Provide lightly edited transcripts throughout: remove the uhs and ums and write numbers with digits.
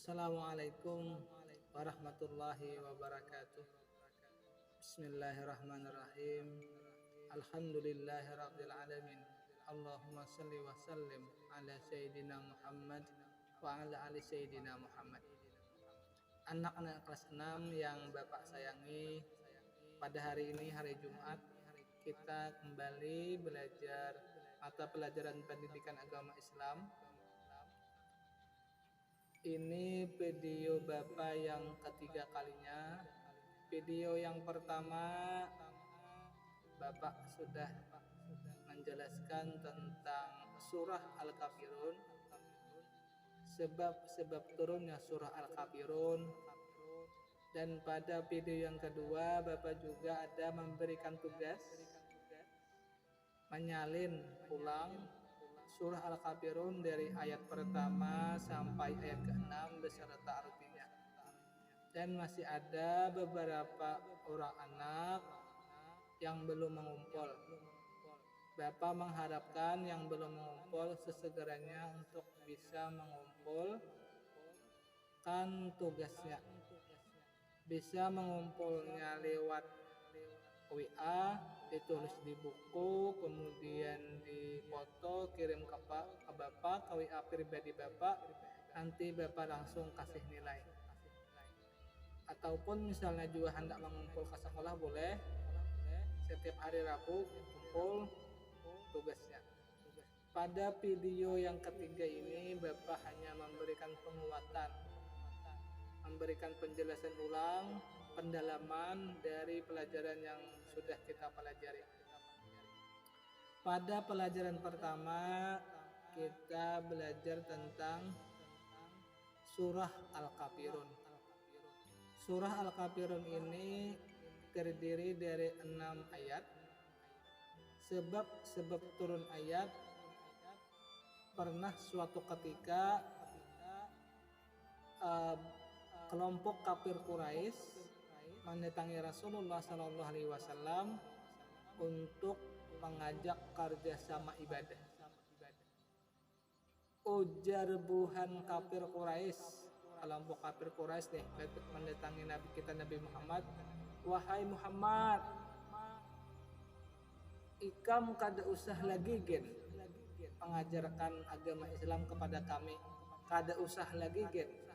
Assalamualaikum warahmatullahi wabarakatuh. Bismillahirrahmanirrahim. Alhamdulillahirabbil alamin. Allahumma shalli wa sallim ala sayyidina Muhammad wa ala ali sayyidina Muhammad. Anak-anak kelas 6 yang Bapak sayangi, pada hari ini hari Jumat kita kembali belajar mata pelajaran pendidikan agama Islam. Ini video Bapak yang ketiga kalinya. Video yang pertama Bapak sudah menjelaskan tentang surah Al-Kafirun, sebab turunnya surah Al-Kafirun, dan pada video yang kedua Bapak juga ada memberikan tugas menyalin ulang surah Al-Kafirun dari ayat pertama sampai ayat ke-6 beserta artinya. Dan masih ada beberapa orang anak yang belum mengumpul. Bapak mengharapkan yang belum mengumpul sesegeranya untuk bisa mengumpulkan tugasnya. Bisa mengumpulnya lewat WA, ditulis di buku, kemudian dipoto, kirim ke Bapak, ke WA pribadi Bapak, nanti Bapak langsung kasih nilai. Ataupun misalnya juga hendak mengumpul ke sekolah, boleh setiap hari Rabu kumpul tugasnya. Pada video yang ketiga ini Bapak hanya memberikan penguatan, memberikan penjelasan ulang, pendalaman dari pelajaran yang sudah kita pelajari. Pada pelajaran pertama kita belajar tentang surah Al-Kafirun. Surah Al-Kafirun ini terdiri dari 6 ayat. Sebab turun ayat, pernah suatu ketika kelompok kafir Quraisy mendatangi Rasulullah SAW untuk mengajak kerjasama ibadah. Ujar buhan kafir Quraisy, kelompok kafir Quraisy mendatangi Nabi kita Nabi Muhammad, wahai Muhammad, ikam kada usah lagi mengajarkan agama Islam kepada kami, kada usah lagi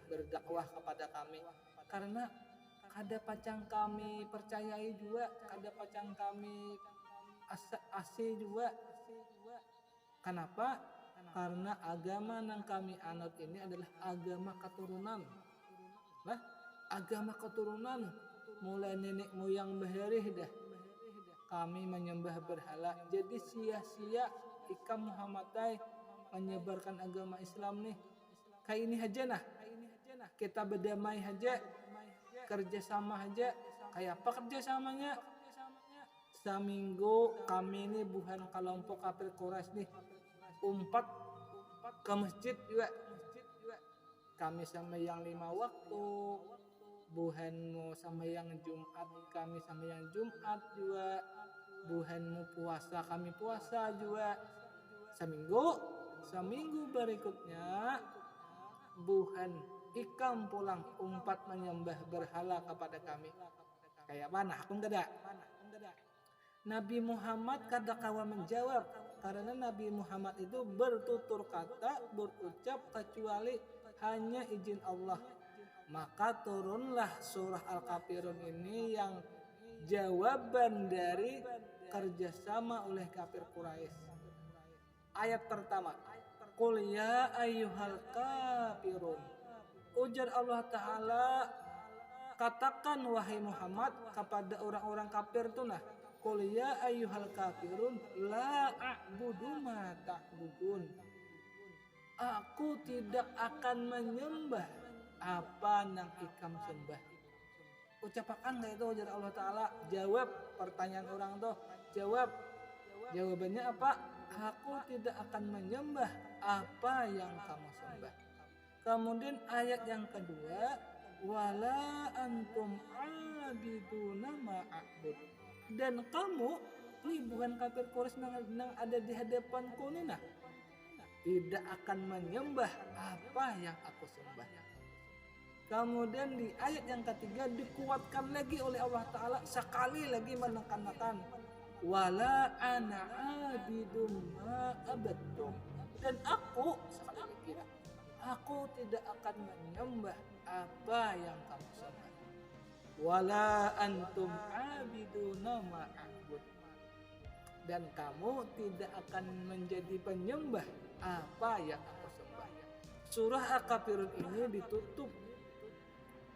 berdakwah kepada kami, karena kada pacang kami percayai juga, kada pacang kami asih juga. Kenapa? Karena agama yang kami anut ini adalah agama keturunan. Lah, agama keturunan mulai nenek moyang baherih dah kami menyembah berhala. Jadi sia-sia ikam Muhammadai menyebarkan agama Islam nih. Kayak ini aja nah. Kita berdamai aja, kerjasama aja. Kayak apa kerjasamanya? Seminggu kami ini bukan kelompok kafir Quraisy nih umpat ke masjid juga. Kami sama yang 5 waktu, buhanmu sama yang Jumat, kami sama yang Jumat juga. Buhanmu puasa, kami puasa juga. Seminggu berikutnya buhan ikam pulang umpat menyembah berhala kepada kami. Kayak mana? Aku enggak ada. Nabi Muhammad kada kawa menjawab, karena Nabi Muhammad itu bertutur kata, berucap kecuali hanya izin Allah. Maka turunlah surah Al-Kafirun ini yang jawaban dari kerjasama oleh kafir Quraisy. Ayat pertama, Qul ya ayyuhal kafirun. Ujar Allah Ta'ala, katakan wahai Muhammad kepada orang-orang kafir itu nah, Qul ya ayyuhal kafirun la a'budu ma ta'budun. Aku tidak akan menyembah apa yang ikam sembah. Ucapakan gak itu ujar Allah Ta'ala? Jawab pertanyaan orang tuh. Jawabannya apa? Aku tidak akan menyembah apa yang kamu sembah. Kemudian ayat yang kedua, wala antum abiduna ma'abud. Dan kamu nih bukan kafir Quraisy yang ada di hadapanku nih nah, tidak akan menyembah apa yang aku sembah. Kemudian di ayat yang ketiga dikuatkan lagi oleh Allah Ta'ala, sekali lagi menekankan wala ana abidum ma abadtum, dan aku sekali lagi, aku tidak akan menyembah apa yang kamu sembah. Wala antum abiduna ma a'bud, dan kamu tidak akan menjadi penyembah apa yang aku sembah. Surah Al-Kafirun ini ditutup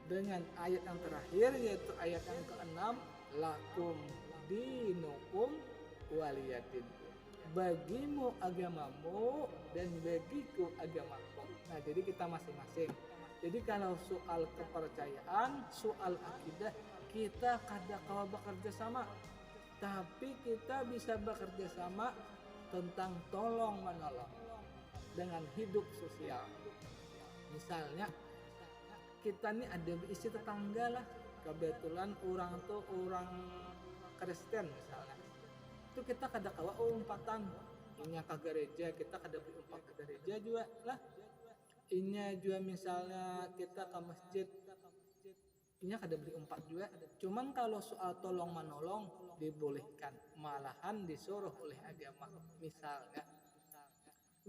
dengan ayat yang terakhir, yaitu ayat yang ke-6, lakum dinukum waliyadin, bagimu agamamu dan bagiku agamaku. Nah, jadi kita masing-masing. Jadi kalau soal kepercayaan, soal akidah, kita kadang kalau bekerja sama, tapi kita bisa bekerja sama tentang tolong menolong dengan hidup sosial. Misalnya kita nih ada isi tetangga lah, kebetulan orang tuh orang Kristen misalnya, itu kita kada kawa umpatan inya ke gereja, kita kada beli umpat ke gereja juga lah, inya juga misalnya kita ke masjid, inya kada beli umpat juga. Cuman kalau soal tolong menolong dibolehkan, malahan disuruh oleh agama.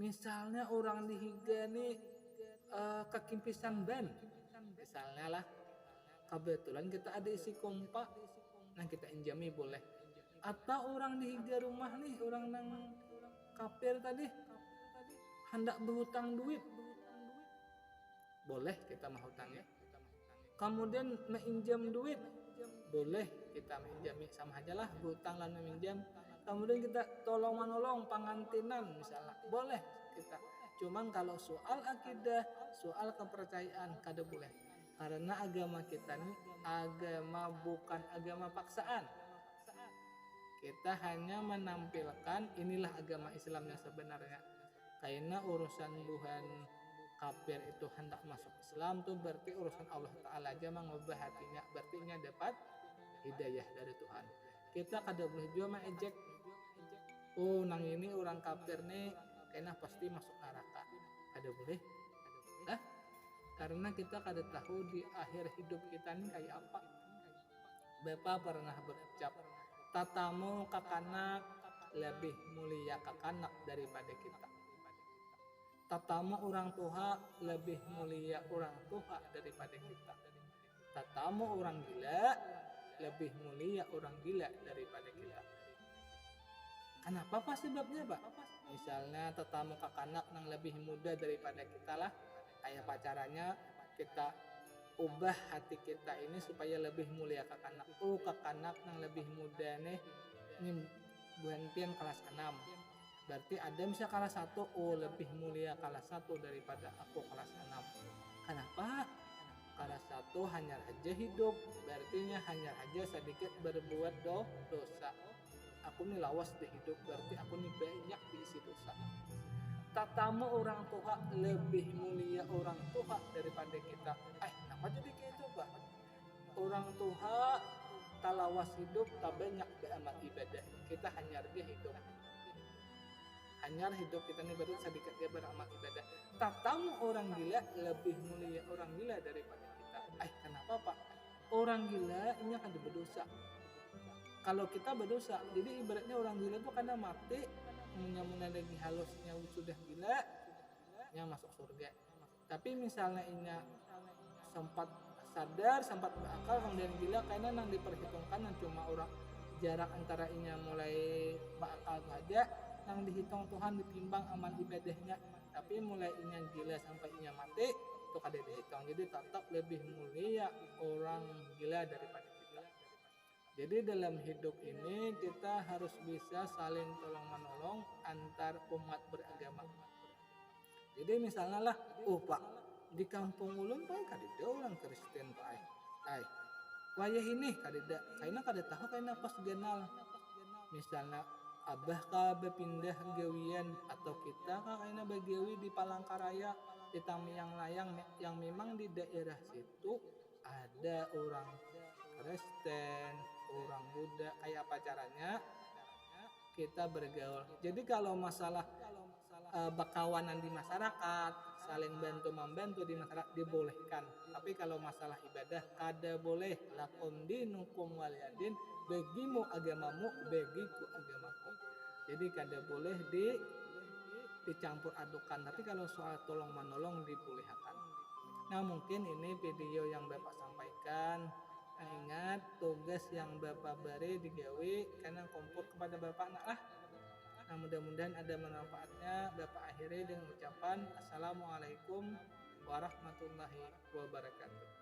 Misalnya orang di Higa nih kekimpisan ban misalnya lah, kebetulan kita ada isi kompak, nah kita injami boleh. Atau orang di Higa rumah nih, orang nang kafir tadi hendak berhutang duit, boleh kita menghutangnya. Kemudian menginjam duit, boleh kita menginjami, sama aja lah berhutang dan meminjam. Kemudian kita tolong menolong pengantinan misalnya, boleh kita. Cuman kalau soal akidah, soal kepercayaan kada boleh, karena agama kita ini agama bukan agama paksaan. Kita hanya menampilkan inilah agama Islam yang sebenarnya. Karena urusan buhan kafir itu hendak masuk Islam tuh berarti urusan Allah Ta'ala aja mengubah hatinya, berarti nya dapat hidayah dari Tuhan. Kita kada boleh juga mengejek, oh nang ini orang kafir nih kayaknya pasti masuk neraka, kada boleh lah, karena kita kada tahu di akhir hidup kita nih kayak apa. Bapak pernah berucap, tatamu kakanak lebih mulia kakanak daripada kita. Tatamu orang tua lebih mulia orang tua daripada kita. Tatamu orang gila lebih mulia orang gila daripada kita. Kenapa Pak sebabnya Pak? Misalnya tetamu kakanak yang lebih muda daripada kita lah, kayak pacarannya kita ubah hati kita ini supaya lebih mulia kakanak. Oh kakanak yang lebih muda nih, ini bukan pian kelas 6. Berarti ada misal kelas 1, oh lebih mulia kelas 1 daripada aku kelas 6. Kenapa? Kelas 1 hanya aja hidup, berarti hanya aja sedikit berbuat dosa. Aku nih lawas di hidup, berarti aku nih banyak diisi dosa. Tatamu orang tua lebih mulia orang tua daripada kita. Kenapa jadi kayak itu Pak? Orang tua tak lawas hidup, tak banyak beramal ibadah. Kita hanya dia hidup. Hanya hidup kita nih baru sedikit dia beramal ibadah. Tatamu orang gila lebih mulia orang gila daripada kita. Kenapa Pak? Orang gila ini akan berdosa. Kalau kita berdosa, jadi ibaratnya orang gila itu karena mati, punya lagi halusnya sudah gila, yang masuk surga. Tapi misalnya ini sempat sadar, sempat berakal, kemudian gila, karena yang diperhitungkan yang cuma orang jarak antara inya mulai berakal saja, yang dihitung Tuhan ditimbang amal ibadahnya. Tapi mulai inya gila sampai inya mati, itu kada dihitung. Jadi tetap lebih mulia orang gila daripada kita. Jadi dalam hidup ini kita harus bisa saling tolong menolong antar umat beragama. Jadi misalnya lah, Pak, di kampung ulun Pak kadida orang Kristen Pak. Wayah ini kadida, kayaknya kada tahu kayaknya pas genal. Misalnya abah ka berpindah gawian atau kita kayaknya bagawi di Palangkaraya di Tamiang Layang yang memang di daerah situ ada orang Kristen, orang Buddha, kayak apa caranya kita bergaul. Jadi kalau masalah bakawanan di masyarakat, saling bantu membantu di masyarakat dibolehkan. Tapi kalau masalah ibadah kada boleh, lakum dinukum waliyadin, bagimu agamamu, bagiku agamaku. Jadi kada boleh dicampur adukan. Tapi kalau soal tolong menolong dibolehkan. Nah, mungkin ini video yang Bapak sampaikan. Ingat tugas yang Bapak beri digawe karena kompor kepada Bapak lah. Nah, mudah-mudahan ada manfaatnya. Bapak akhiri dengan ucapan Assalamualaikum warahmatullahi wabarakatuh.